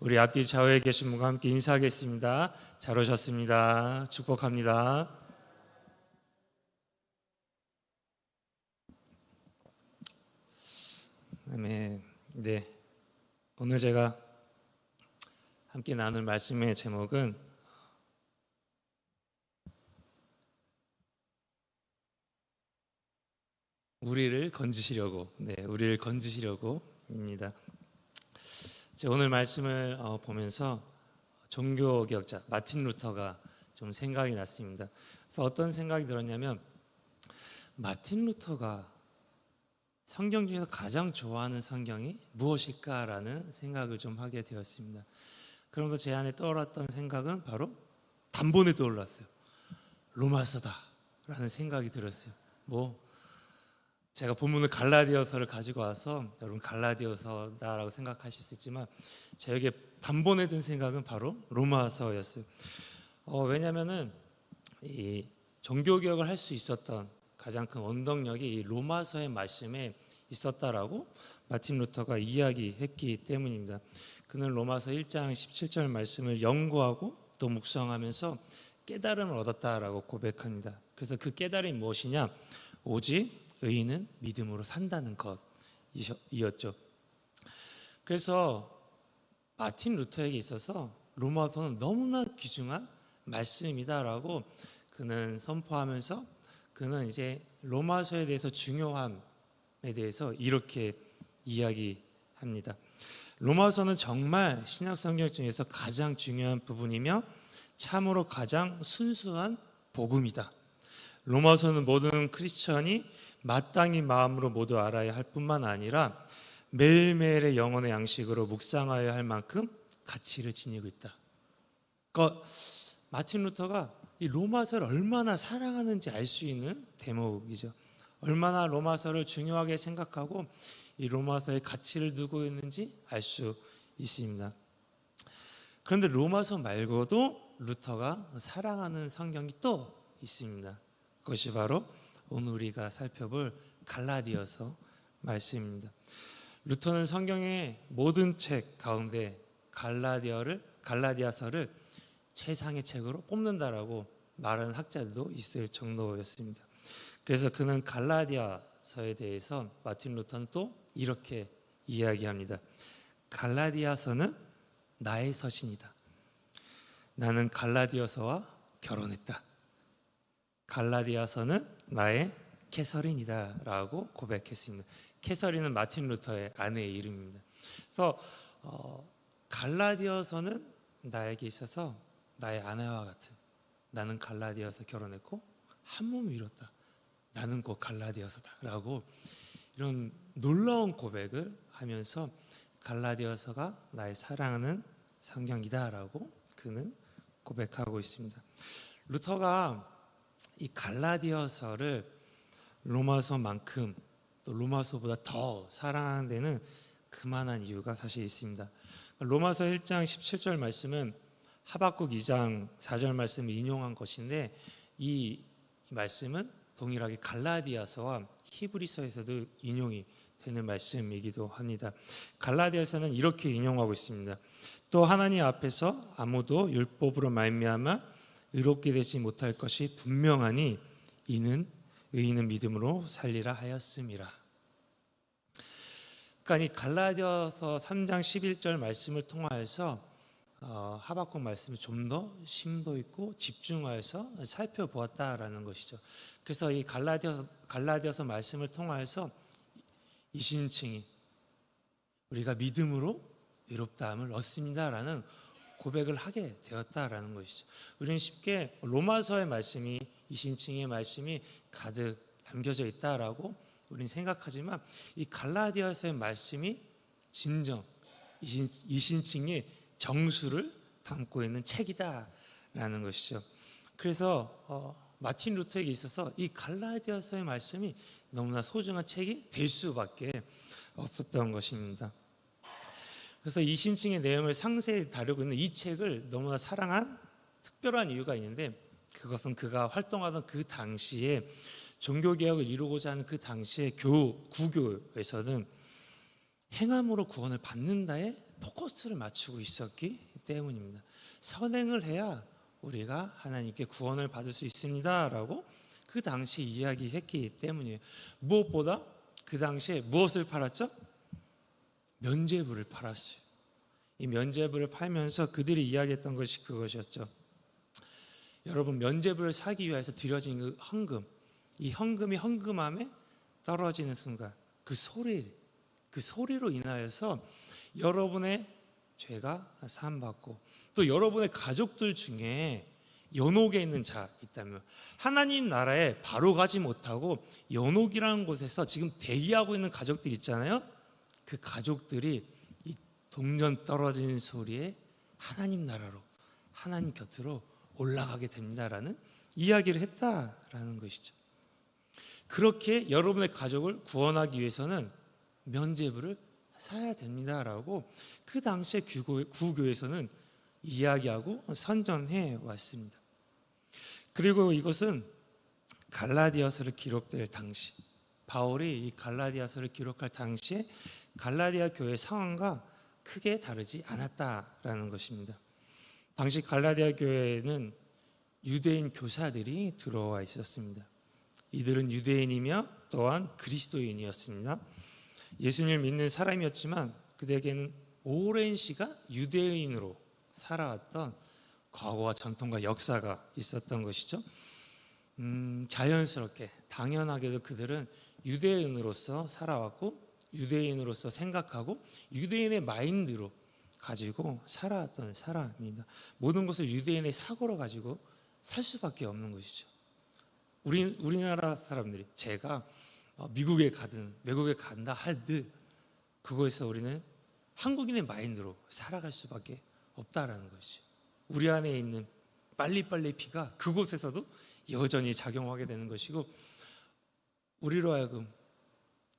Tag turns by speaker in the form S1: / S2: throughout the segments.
S1: 우리 앞뒤 좌우에 계신 분과 함께 인사하겠습니다. 잘 오셨습니다. 축복합니다. 아멘. 네, 오늘 제가 함께 나눌 말씀의 제목은 우리를 건지시려고입니다. 오늘 말씀을 보면서 종교개혁자 마틴 루터가 좀 생각이 났습니다. 그래서 어떤 생각이 들었냐면, 마틴 루터가 성경 중에서 가장 좋아하는 성경이 무엇일까라는 생각을 좀 하게 되었습니다. 그러면서 제 안에 떠올랐던 생각은 바로 단번에 떠올랐어요. 로마서다라는 생각이 들었어요. 제가 본문을 갈라디아서를 가지고 와서 여러분 갈라디아서다라고 생각하실 수 있지만, 저에게 단번에 든 생각은 바로 로마서였어요. 왜냐하면은 이 종교개혁을 할 수 있었던 가장 큰 원동력이 이 로마서의 말씀에 있었다라고 마틴 루터가 이야기했기 때문입니다. 그는 로마서 1장 17절 말씀을 연구하고 또 묵상하면서 깨달음을 얻었다라고 고백합니다. 그래서 그 깨달음이 무엇이냐? 오직 의인은 믿음으로 산다는 것이었죠. 그래서 마틴 루터에게 있어서 로마서는 너무나 귀중한 말씀이다라고 그는 선포하면서, 그는 이제 로마서에 대해서 중요함에 대해서 이렇게 이야기합니다. 로마서는 정말 신약 성경 중에서 가장 중요한 부분이며 참으로 가장 순수한 복음이다. 로마서는 모든 크리스천이 마땅히 마음으로 모두 알아야 할 뿐만 아니라 매일매일의 영혼의 양식으로 묵상하여야 할 만큼 가치를 지니고 있다. 그러니까 마틴 루터가 이 로마서를 얼마나 사랑하는지 알 수 있는 대목이죠. 얼마나 로마서를 중요하게 생각하고 이 로마서의 가치를 두고 있는지 알 수 있습니다. 그런데 로마서 말고도 루터가 사랑하는 성경이 또 있습니다. 그것이 바로 오늘 우리가 살펴볼 갈라디아서 말씀입니다. 루터는 성경의 모든 책 가운데 갈라디아서를 최상의 책으로 꼽는다라고 말하는 학자들도 있을 정도였습니다. 그래서 그는 갈라디아서에 대해서 마틴 루터는 또 이렇게 이야기합니다. 갈라디아서는 나의 서신이다. 나는 갈라디아서와 결혼했다. 갈라디아서는 나의 캐서린이다 라고 고백했습니다. 캐서린은 마틴 루터의 아내의 이름입니다. 그래서 갈라디아서는 나에게 있어서 나의 아내와 같은, 나는 갈라디아서 결혼했고 한 몸을 이뤘다. 나는 곧 갈라디아서다 라고 이런 놀라운 고백을 하면서 갈라디아서가 나의 사랑하는 성경이다 라고 그는 고백하고 있습니다. 루터가 이 갈라디아서를 로마서만큼 또 로마서보다 더 사랑하는 데는 그만한 이유가 사실 있습니다. 로마서 1장 17절 말씀은 하박국 2장 4절 말씀을 인용한 것인데, 이 말씀은 동일하게 갈라디아서와 히브리서에서도 인용이 되는 말씀이기도 합니다. 갈라디아서는 이렇게 인용하고 있습니다. 또 하나님 앞에서 아무도 율법으로 말미암아 의롭게 되지 못할 것이 분명하니 이는 의인은 믿음으로 살리라 하였음이라. 그러니까 이 갈라디아서 3장 11절 말씀을 통하여서 하박국 말씀을 좀 더 심도 있고 집중하여서 살펴보았다라는 것이죠. 그래서 이 갈라디아서 말씀을 통하여서 이신층이 우리가 믿음으로 의롭다함을 얻습니다라는 고백을 하게 되었다라는 것이죠. 우리는 쉽게 로마서의 말씀이, 이신층의 말씀이 가득 담겨져 있다라고 우리는 생각하지만, 이 갈라디아서의 말씀이 진정 이신층의 정수를 담고 있는 책이다라는 것이죠. 그래서 마틴 루터에게 있어서 이 갈라디아서의 말씀이 너무나 소중한 책이 될 수밖에 없었던 것입니다. 그래서 이신층의 내용을 상세히 다루고 있는 이 책을 너무나 사랑한 특별한 이유가 있는데, 그것은 그가 활동하던 그 당시에 종교개혁을 이루고자 하는 그 당시에 구교에서는 행함으로 구원을 받는다에 포커스를 맞추고 있었기 때문입니다. 선행을 해야 우리가 하나님께 구원을 받을 수 있습니다라고 그 당시 이야기했기 때문이에요. 무엇보다 그 당시에 무엇을 팔았죠? 면죄부를 팔았어요. 이 면죄부를 팔면서 그들이 이야기했던 것이 그것이었죠. 여러분, 면죄부를 사기 위해서 드려진 그 헌금, 이 헌금이 헌금함에 떨어지는 순간 그 소리로 인하여서 여러분의 죄가 사함받고, 또 여러분의 가족들 중에 연옥에 있는 자 있다면, 하나님 나라에 바로 가지 못하고 연옥이라는 곳에서 지금 대기하고 있는 가족들 있잖아요. 그 가족들이 이 동전 떨어지는 소리에 하나님 나라로, 하나님 곁으로 올라가게 됩니다라는 이야기를 했다라는 것이죠. 그렇게 여러분의 가족을 구원하기 위해서는 면죄부를 사야 됩니다라고 그 당시에 구교에서는 이야기하고 선전해 왔습니다. 그리고 이것은 갈라디아서를 기록될 당시, 바울이 이 갈라디아서를 기록할 당시에 갈라디아 교회 상황과 크게 다르지 않았다라는 것입니다. 당시 갈라디아 교회에는 유대인 교사들이 들어와 있었습니다. 이들은 유대인이며 또한 그리스도인이었습니다. 예수님을 믿는 사람이었지만 그들에게는 오랜 시간 유대인으로 살아왔던 과거와 전통과 역사가 있었던 것이죠. 자연스럽게 당연하게도 그들은 유대인으로서 살아왔고 유대인으로서 생각하고 유대인의 마인드로 가지고 살아왔던 사람입니다. 모든 것을 유대인의 사고로 가지고 살 수밖에 없는 것이죠. 우리나라 사람들이, 제가 미국에 가든 외국에 간다 할듯 그거에서 우리는 한국인의 마인드로 살아갈 수밖에 없다라는 것이, 우리 안에 있는 빨리빨리 피가 그곳에서도 여전히 작용하게 되는 것이고, 우리로 하여금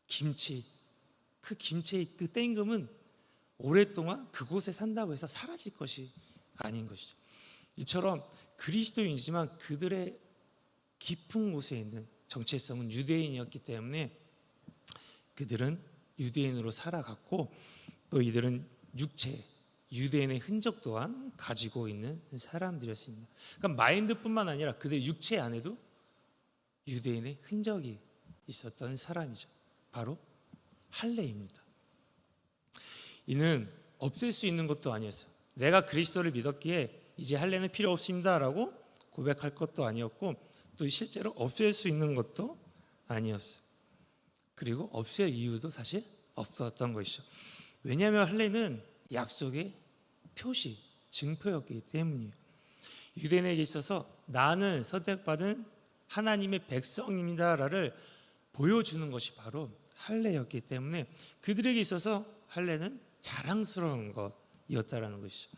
S1: 김치의 그 땡금은 오랫동안 그곳에 산다고 해서 사라질 것이 아닌 것이죠. 이처럼 그리스도인이지만 그들의 깊은 곳에 있는 정체성은 유대인이었기 때문에 그들은 유대인으로 살아갔고, 또 이들은 유대인의 흔적 또한 가지고 있는 사람들이었습니다. 그러니까 마인드뿐만 아니라 그들의 육체 안에도 유대인의 흔적이 있었던 사람이죠. 바로 할례입니다. 이는 없앨 수 있는 것도 아니었어요. 내가 그리스도를 믿었기에 이제 할례는 필요 없습니다라고 고백할 것도 아니었고, 또 실제로 없앨 수 있는 것도 아니었어요. 그리고 없앨 이유도 사실 없었던 것이죠. 왜냐하면 할례는 약속의 표시, 증표였기 때문이에요. 유대인에게 있어서 나는 선택받은 하나님의 백성입니다를 보여주는 것이 바로 할례였기 때문에 그들에게 있어서 할례는 자랑스러운 것이었다라는 것이죠.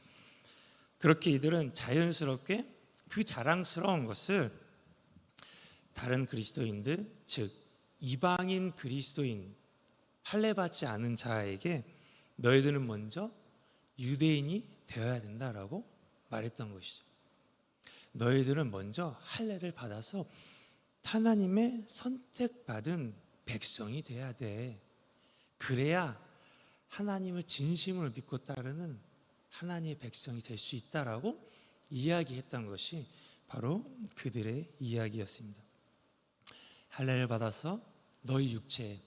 S1: 그렇게 이들은 자연스럽게 그 자랑스러운 것을 다른 그리스도인들, 즉 이방인 그리스도인, 할례 받지 않은 자에게 너희들은 먼저 유대인이 되어야 된다라고 말했던 것이죠. 너희들은 먼저 할례를 받아서 하나님의 선택받은 백성이 돼야 돼. 그래야 하나님을 진심으로 믿고 따르는 하나님의 백성이 될 수 있다라고 이야기했던 것이 바로 그들의 이야기였습니다. 할례를 받아서 너희 육체에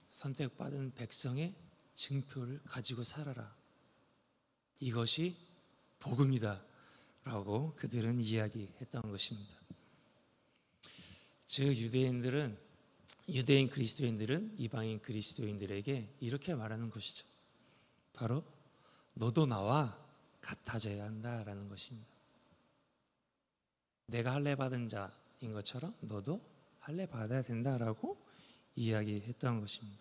S1: 선택받은 백성의 증표를 가지고 살아라. 이것이 복음이다 라고 그들은 이야기했던 것입니다. 즉 유대인 그리스도인들은 이방인 그리스도인들에게 이렇게 말하는 것이죠. 바로 너도 나와 같아져야 한다라는 것입니다. 내가 할례 받은 자인 것처럼 너도 할례 받아야 된다라고 이야기했던 것입니다.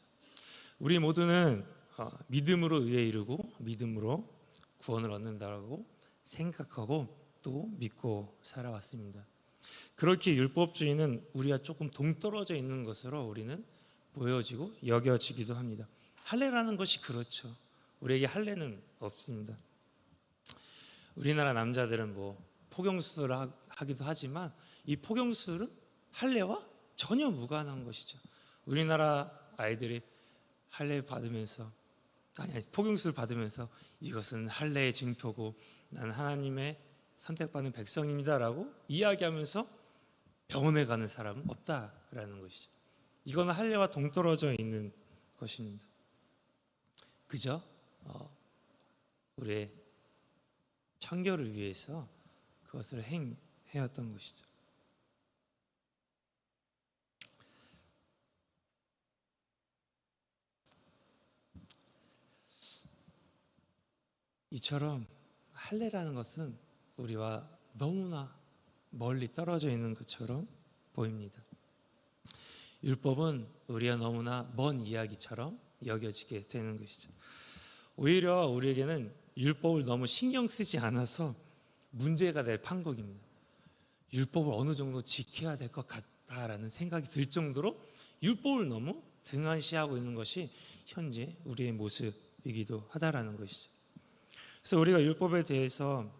S1: 우리 모두는 믿음으로 의에 이르고 믿음으로 구원을 얻는다고 생각하고 또 믿고 살아왔습니다. 그렇게 율법주의는 우리가 조금 동떨어져 있는 것으로 우리는 보여지고 여겨지기도 합니다. 할례라는 것이 그렇죠. 우리에게 할례는 없습니다. 우리나라 남자들은 포경수술을 하기도 하지만 이 포경수술은 할례와 전혀 무관한 것이죠. 우리나라 아이들이 할례 받으면서 아니 포경수를 받으면서 이것은 할례의 징표고 나는 하나님의 선택받은 백성입니다라고 이야기하면서 병원에 가는 사람은 없다라는 것이죠. 이거는 할례와 동떨어져 있는 것입니다. 그저 우리의 청결을 위해서 그것을 행해왔던 것이죠. 이처럼 할례라는 것은 우리와 너무나 멀리 떨어져 있는 것처럼 보입니다. 율법은 우리와 너무나 먼 이야기처럼 여겨지게 되는 것이죠. 오히려 우리에게는 율법을 너무 신경 쓰지 않아서 문제가 될 판국입니다. 율법을 어느 정도 지켜야 될 것 같다라는 생각이 들 정도로 율법을 너무 등한시하고 있는 것이 현재 우리의 모습이기도 하다라는 것이죠. 그래서 우리가 율법에 대해서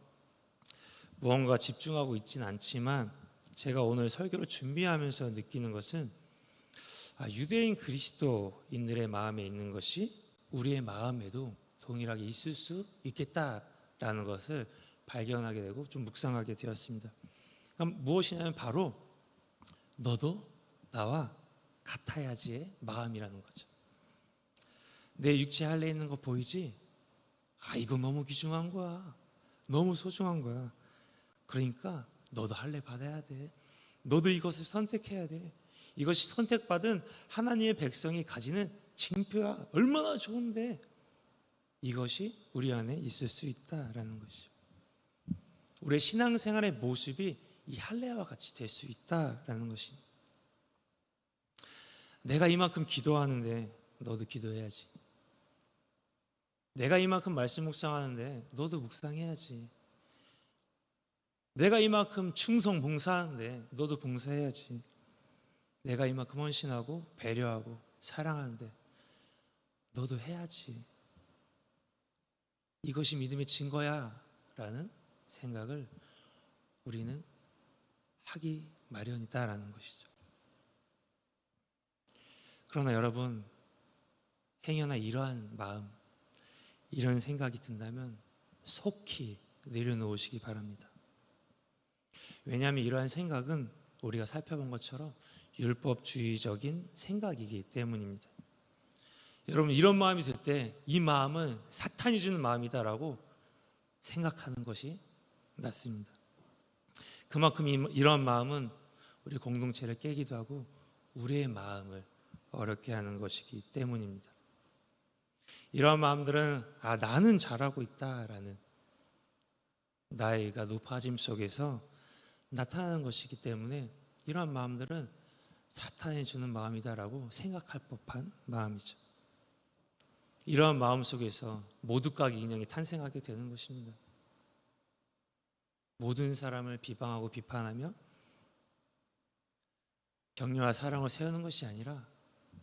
S1: 무언가 집중하고 있지는 않지만 제가 오늘 설교를 준비하면서 느끼는 것은 유대인 그리스도인들의 마음에 있는 것이 우리의 마음에도 동일하게 있을 수 있겠다라는 것을 발견하게 되고 좀 묵상하게 되었습니다. 그럼 무엇이냐면 바로 너도 나와 같아야지의 마음이라는 거죠. 내 육체 할례 있는 거 보이지? 이거 너무 귀중한 거야. 너무 소중한 거야. 그러니까 너도 할례 받아야 돼. 너도 이것을 선택해야 돼. 이것이 선택받은 하나님의 백성이 가지는 징표야. 얼마나 좋은데 이것이 우리 안에 있을 수 있다라는 것이죠. 우리의 신앙생활의 모습이 이 할례와 같이 될 수 있다라는 것입니다. 내가 이만큼 기도하는데 너도 기도해야지. 내가 이만큼 말씀 묵상하는데 너도 묵상해야지. 내가 이만큼 충성 봉사하는데 너도 봉사해야지. 내가 이만큼 헌신하고 배려하고 사랑하는데 너도 해야지. 이것이 믿음의 증거야 라는 생각을 우리는 하기 마련이다라는 것이죠. 그러나 여러분, 행여나 이러한 마음, 이런 생각이 든다면 속히 내려놓으시기 바랍니다. 왜냐하면 이러한 생각은 우리가 살펴본 것처럼 율법주의적인 생각이기 때문입니다. 여러분, 이런 마음이 들 때 이 마음은 사탄이 주는 마음이다라고 생각하는 것이 낫습니다. 그만큼 이러한 마음은 우리 공동체를 깨기도 하고 우리의 마음을 어렵게 하는 것이기 때문입니다. 이러한 마음들은 나는 잘하고 있다라는 나이가 높아짐 속에서 나타나는 것이기 때문에 이러한 마음들은 사탄이 주는 마음이다라고 생각할 법한 마음이죠. 이러한 마음 속에서 모두가기 인형이 탄생하게 되는 것입니다. 모든 사람을 비방하고 비판하며 격려와 사랑을 세우는 것이 아니라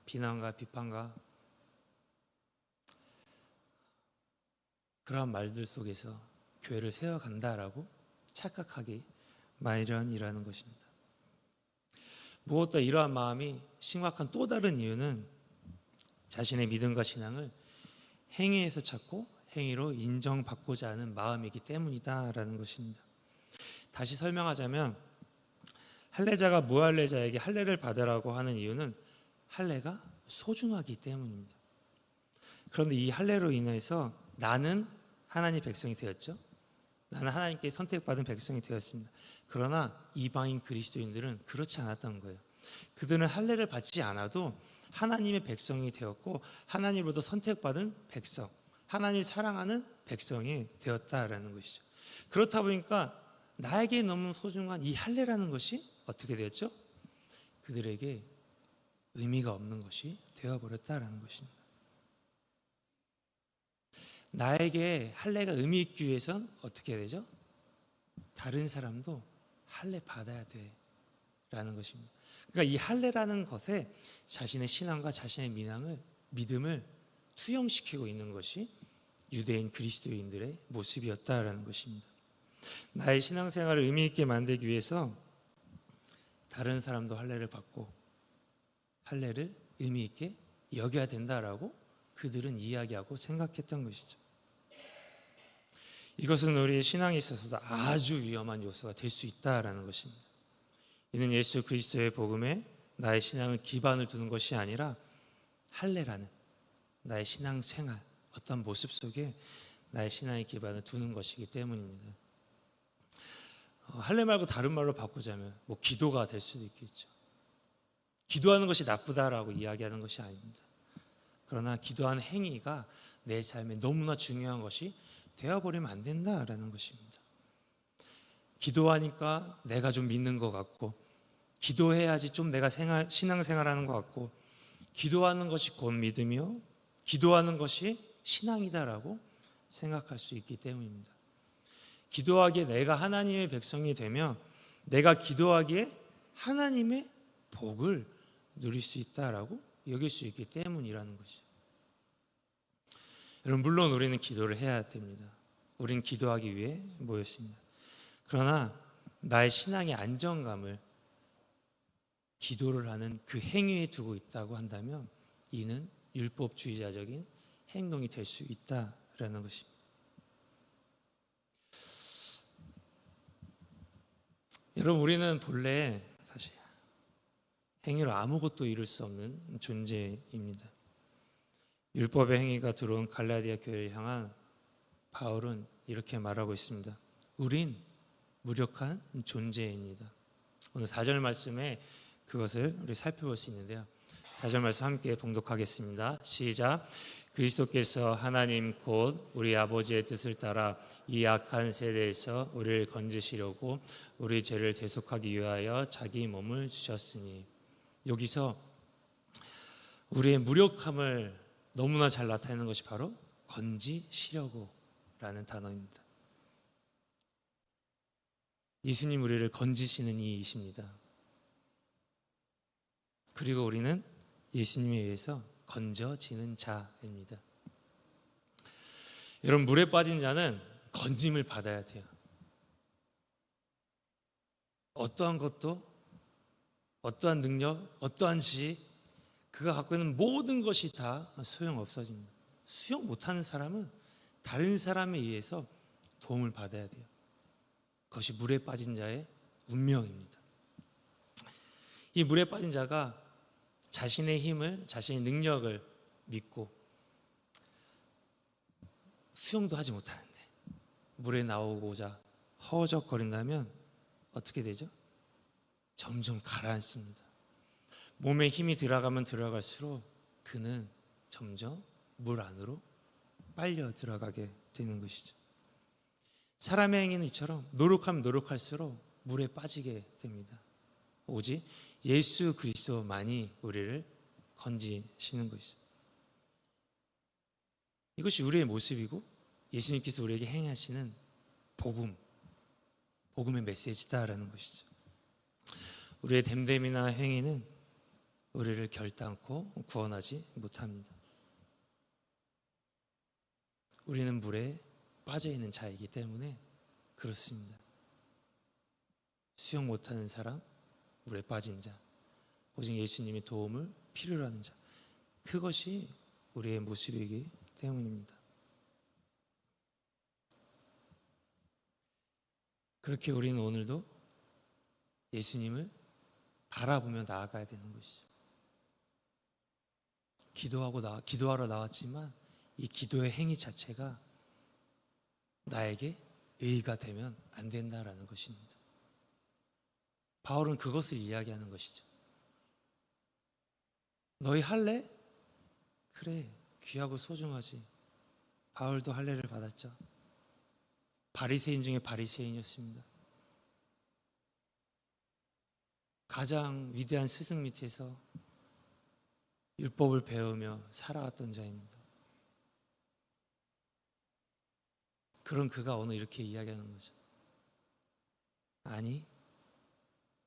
S1: 비난과 비판과 그러한 말들 속에서 교회를 세워간다라고 착각하기 마련이라는 것입니다. 무엇보다 이러한 마음이 심각한 또 다른 이유는 자신의 믿음과 신앙을 행위에서 찾고 행위로 인정받고자 하는 마음이기 때문이다라는 것입니다. 다시 설명하자면 할례자가 무할례자에게 할례를 받으라고 하는 이유는 할례가 소중하기 때문입니다. 그런데 이 할례로 인해서 나는 하나님의 백성이 되었죠. 나는 하나님께 선택받은 백성이 되었습니다. 그러나 이방인 그리스도인들은 그렇지 않았던 거예요. 그들은 할례를 받지 않아도 하나님의 백성이 되었고 하나님으로부터 선택받은 백성, 하나님을 사랑하는 백성이 되었다라는 것이죠. 그렇다 보니까 나에게 너무 소중한 이 할례라는 것이 어떻게 되었죠? 그들에게 의미가 없는 것이 되어버렸다라는 것입니다. 나에게 할례가 의미 있기 위해선 어떻게 해야 되죠? 다른 사람도 할례 받아야 돼라는 것입니다. 그러니까 이 할례라는 것에 자신의 신앙과 자신의 믿음을 투영시키고 있는 것이 유대인 그리스도인들의 모습이었다라는 것입니다. 나의 신앙생활을 의미 있게 만들기 위해서 다른 사람도 할례를 받고 할례를 의미 있게 여겨야 된다라고 그들은 이야기하고 생각했던 것이죠. 이것은 우리의 신앙에 있어서도 아주 위험한 요소가 될 수 있다라는 것입니다. 이는 예수 그리스도의 복음에 나의 신앙을 기반을 두는 것이 아니라 할례라는 나의 신앙 생활, 어떤 모습 속에 나의 신앙의 기반을 두는 것이기 때문입니다. 할례 말고 다른 말로 바꾸자면 기도가 될 수도 있겠죠. 기도하는 것이 나쁘다라고 이야기하는 것이 아닙니다. 그러나 기도하는 행위가 내 삶에 너무나 중요한 것이 되어버리면 안 된다라는 것입니다. 기도하니까 내가 좀 믿는 것 같고, 기도해야지 좀 내가 신앙생활하는 것 같고, 기도하는 것이 곧 믿으며 기도하는 것이 신앙이다라고 생각할 수 있기 때문입니다. 기도하기에 내가 하나님의 백성이 되며 내가 기도하기에 하나님의 복을 누릴 수 있다라고 여길 수 있기 때문이라는 것이죠. 여러분, 물론 우리는 기도를 해야 됩니다. 우리는 기도하기 위해 모였습니다. 그러나 나의 신앙의 안정감을 기도를 하는 그 행위에 두고 있다고 한다면 이는 율법주의자적인 행동이 될 수 있다라는 것입니다. 여러분, 우리는 본래 사실 행위로 아무것도 이룰 수 없는 존재입니다. 율법의 행위가 들어온 갈라디아 교회를 향한 바울은 이렇게 말하고 있습니다. 우린 무력한 존재입니다. 오늘 4절 말씀에 그것을 우리 살펴볼 수 있는데요. 4절 말씀 함께 봉독하겠습니다. 시작. 그리스도께서 하나님 곧 우리 아버지의 뜻을 따라 이 악한 세대에서 우리를 건지시려고 우리 죄를 대속하기 위하여 자기 몸을 주셨으니. 여기서 우리의 무력함을 너무나 잘 나타내는 것이 바로 건지시려고 라는 단어입니다. 예수님 우리를 건지시는 이이십니다. 그리고 우리는 예수님에 의해서 건져지는 자입니다. 여러분, 물에 빠진 자는 건짐을 받아야 돼요. 어떠한 것도, 어떠한 능력, 어떠한 지혜, 그가 갖고 있는 모든 것이 다 소용없어집니다. 수용 못하는 사람은 다른 사람에 의해서 도움을 받아야 돼요. 그것이 물에 빠진 자의 운명입니다. 이 물에 빠진 자가 자신의 힘을, 자신의 능력을 믿고 수영도 하지 못하는데 물에 나오고자 허우적거린다면 어떻게 되죠? 점점 가라앉습니다. 몸에 힘이 들어가면 들어갈수록 그는 점점 물 안으로 빨려 들어가게 되는 것이죠. 사람의 행위는 이처럼 노력하면 노력할수록 물에 빠지게 됩니다. 오직 예수 그리스도만이 우리를 건지시는 것이죠. 이것이 우리의 모습이고 예수님께서 우리에게 행하시는 복음의 메시지다라는 것이죠. 우리의 됨됨이나 행위는 우리를 결단코 구원하지 못합니다. 우리는 물에 빠져있는 자이기 때문에 그렇습니다. 수영 못하는 사람, 물에 빠진 자, 오직 예수님의 도움을 필요로 하는 자, 그것이 우리의 모습이기 때문입니다. 그렇게 우리는 오늘도 예수님을 바라보며 나아가야 되는 것이죠. 기도하러 나왔지만 이 기도의 행위 자체가 나에게 의의가 되면 안 된다라는 것입니다. 바울은 그것을 이야기하는 것이죠. 너희 할례? 그래, 귀하고 소중하지. 바울도 할례를 받았죠. 바리새인 중에 바리새인이었습니다. 가장 위대한 스승 밑에서 율법을 배우며 살아왔던 자입니다. 그런 그가 오늘 이렇게 이야기하는 거죠. 아니,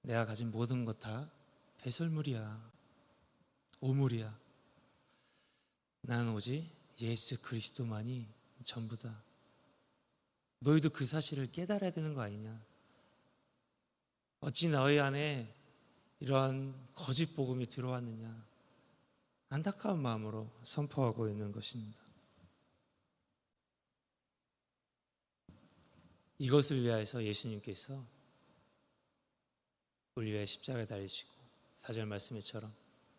S1: 내가 가진 모든 것 다 배설물이야, 오물이야. 나는 오직 예수 그리스도만이 전부다. 너희도 그 사실을 깨달아야 되는 거 아니냐. 어찌 너희 안에 이러한 거짓 복음이 들어왔느냐. 안타까운 마음으로 선포하고 있는 것입니다. 이것을 위하여서 예수님께서 우리 위해 십자가에 달리시고 4절 말씀처럼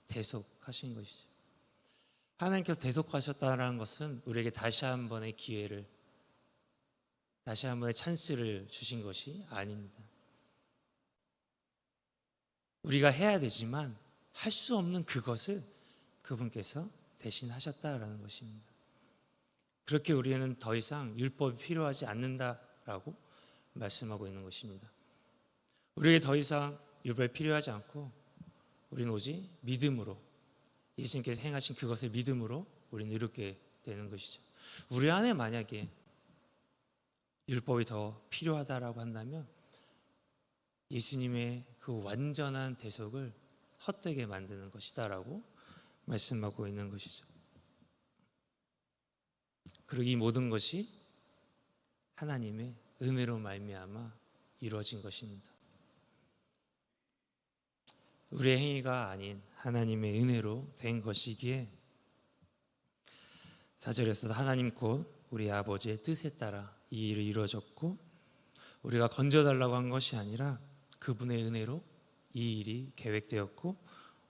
S1: 대속하신 것이죠. 하나님께서 대속하셨다는 것은 우리에게 다시 한 번의 기회를, 다시 한 번의 찬스를 주신 것이 아닙니다. 우리가 해야 되지만 할 수 없는 그것을 그분께서 대신 하셨다라는 것입니다. 그렇게 우리는 더 이상 율법이 필요하지 않는다라고 말씀하고 있는 것입니다. 우리에게 더 이상 율법이 필요하지 않고 우리는 오직 믿음으로, 예수님께서 행하신 그것을 믿음으로 우리는 이루게 되는 것이죠. 우리 안에 만약에 율법이 더 필요하다라고 한다면 예수님의 그 완전한 대속을 헛되게 만드는 것이다라고 말씀하고 있는 것이죠. 그리고 이 모든 것이 하나님의 은혜로 말미암아 이루어진 것입니다. 우리의 행위가 아닌 하나님의 은혜로 된 것이기에 4절에서도 하나님 곧 우리 아버지의 뜻에 따라 이 일을 이루어졌고 우리가 건져달라고 한 것이 아니라 그분의 은혜로 이 일이 계획되었고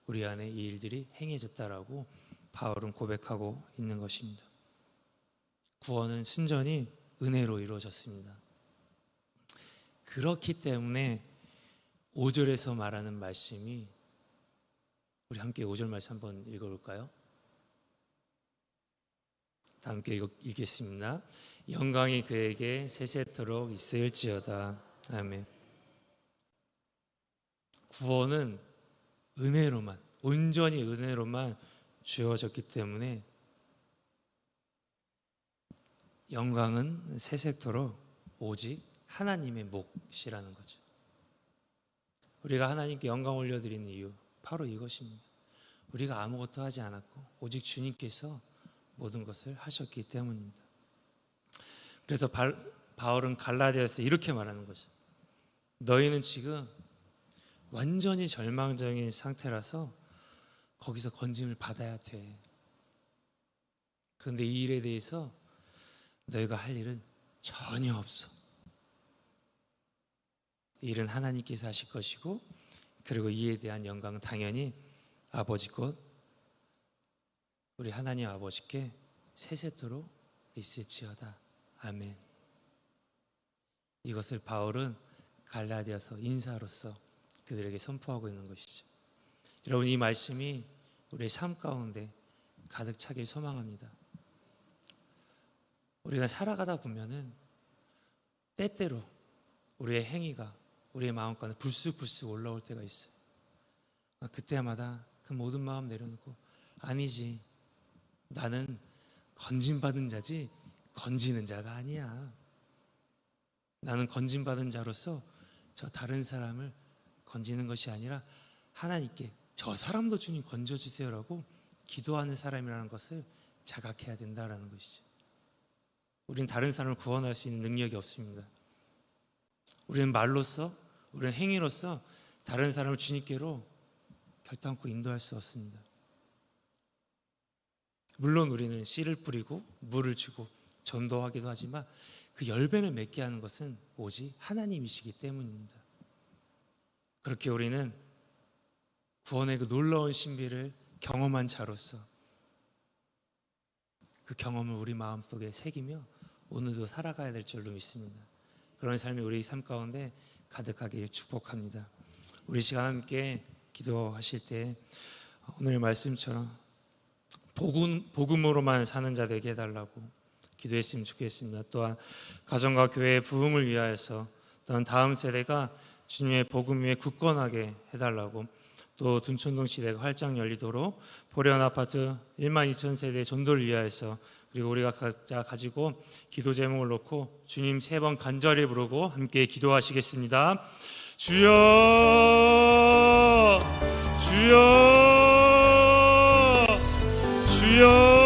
S1: 우리 안에 이 일들이 행해졌다라고 바울은 고백하고 있는 것입니다. 구원은 순전히 은혜로 이루어졌습니다. 그렇기 때문에 5절에서 말하는 말씀이, 우리 함께 5절 말씀 한번 읽어볼까요? 다 함께 읽겠습니다. 영광이 그에게 세세토록 있을지어다. 아멘. 구원은 은혜로만, 온전히 은혜로만 주어졌기 때문에 영광은 세세토록 오직 하나님의 몫이라는 거죠. 우리가 하나님께 영광 올려드리는 이유 바로 이것입니다. 우리가 아무것도 하지 않았고 오직 주님께서 모든 것을 하셨기 때문입니다. 그래서 바울은 갈라디아에서 이렇게 말하는 거죠. 너희는 지금 완전히 절망적인 상태라서 거기서 건짐을 받아야 돼. 그런데 이 일에 대해서 너희가 할 일은 전혀 없어. 이 일은 하나님께서 하실 것이고, 그리고 이에 대한 영광은 당연히 아버지 곧 우리 하나님 아버지께 세세토록 있을지어다. 아멘. 이것을 바울은 갈라디아서 인사로서 그들에게 선포하고 있는 것이죠. 여러분, 이 말씀이 우리의 삶 가운데 가득 차길 소망합니다. 우리가 살아가다 보면은 때때로 우리의 행위가 우리의 마음 가운데 불쑥불쑥 올라올 때가 있어요. 그때마다 그 모든 마음 내려놓고, 아니지, 나는 건진받은 자지 건지는 자가 아니야. 나는 건진받은 자로서 저 다른 사람을 건지는 것이 아니라 하나님께 저 사람도 주님 건져주세요라고 기도하는 사람이라는 것을 자각해야 된다라는 것이죠. 우리는 다른 사람을 구원할 수 있는 능력이 없습니다. 우리는 말로써, 우리는 행위로써 다른 사람을 주님께로 결단코 인도할 수 없습니다. 물론 우리는 씨를 뿌리고 물을 주고 전도하기도 하지만 그 열매를 맺게 하는 것은 오직 하나님이시기 때문입니다. 그렇게 우리는 구원의 그 놀라운 신비를 경험한 자로서 그 경험을 우리 마음속에 새기며 오늘도 살아가야 될 줄로 믿습니다. 그런 삶이 우리 삶 가운데 가득하게 축복합니다. 우리 시간 함께 기도하실 때 오늘 말씀처럼 복음으로만 사는 자 되게 해달라고 기도했으면 좋겠습니다. 또한 가정과 교회의 부흥을 위하여서, 또한 다음 세대가 주님의 복음 위에 굳건하게 해달라고, 또 둔촌동 시대가 활짝 열리도록 보련 아파트 12,000세대 전도를 위하여서, 그리고 우리가 각자 가지고 기도 제목을 놓고 주님 3번 간절히 부르고 함께 기도하시겠습니다. 주여, 주여, 주여.